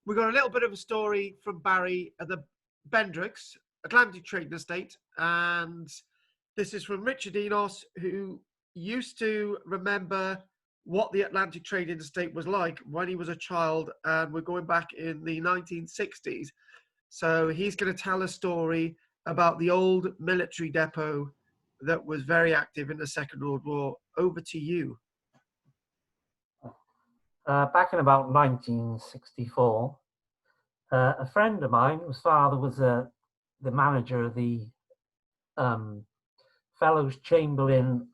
we got a little bit of a story from Barry at the Bendricks Atlantic Trading Estate, and this is from Richard Enos, who used to remember what the Atlantic Trading Estate was like when he was a child, and we're going back in the 1960s. So he's going to tell a story about the old military depot that was very active in the Second World War. Over to you. Back in about 1964, a friend of mine, whose father was the manager of the Fellows Chamberlain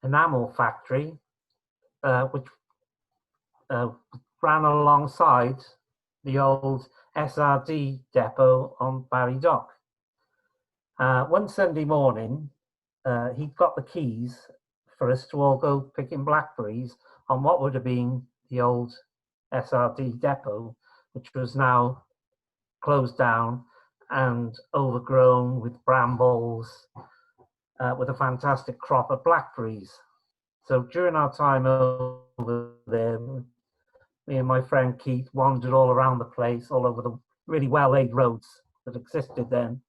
enamel factory, which ran alongside the old SRD depot on Barry Dock. One Sunday morning, he got the keys for us to all go picking blackberries on what would have been the old SRD depot, which was now closed down and overgrown with brambles, with a fantastic crop of blackberries. So during our time over there, me and my friend Keith wandered all around the place, all over the really well-laid roads that existed then,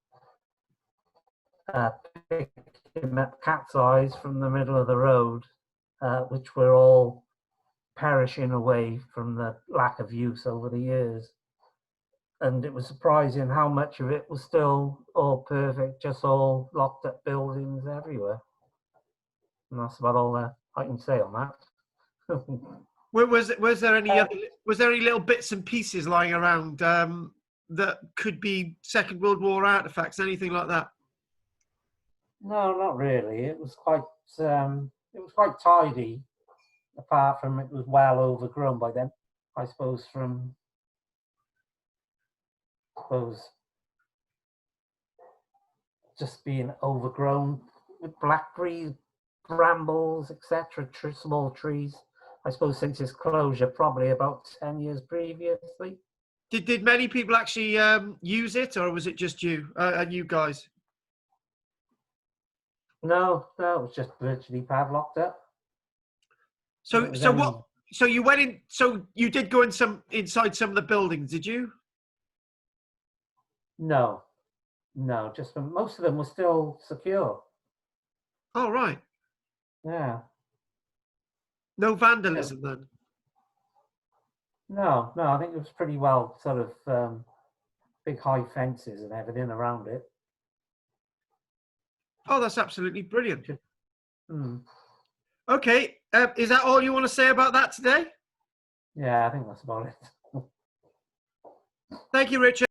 picking up cat's eyes from the middle of the road, which were all perishing away from the lack of use over the years. And it was surprising how much of it was still all perfect, just all locked up buildings everywhere. And that's about all I can say on that. Was there any little bits and pieces lying around that could be Second World War artifacts, anything like that? No, not really. It was quite tidy, apart from it was well overgrown by then. I suppose just being overgrown with blackberries, brambles, etc., small trees. I suppose since its closure, probably about 10 years previously. Did many people actually use it, or was it just you and you guys? No, it was just virtually padlocked up. So you went in? So you did go inside some of the buildings, did you? No, just most of them were still secure. Oh, right. Yeah. No vandalism then? No, I think it was pretty well sort of big high fences and everything around it. Oh, that's absolutely brilliant. Mm. Okay, is that all you want to say about that today? Yeah, I think that's about it. Thank you, Richard.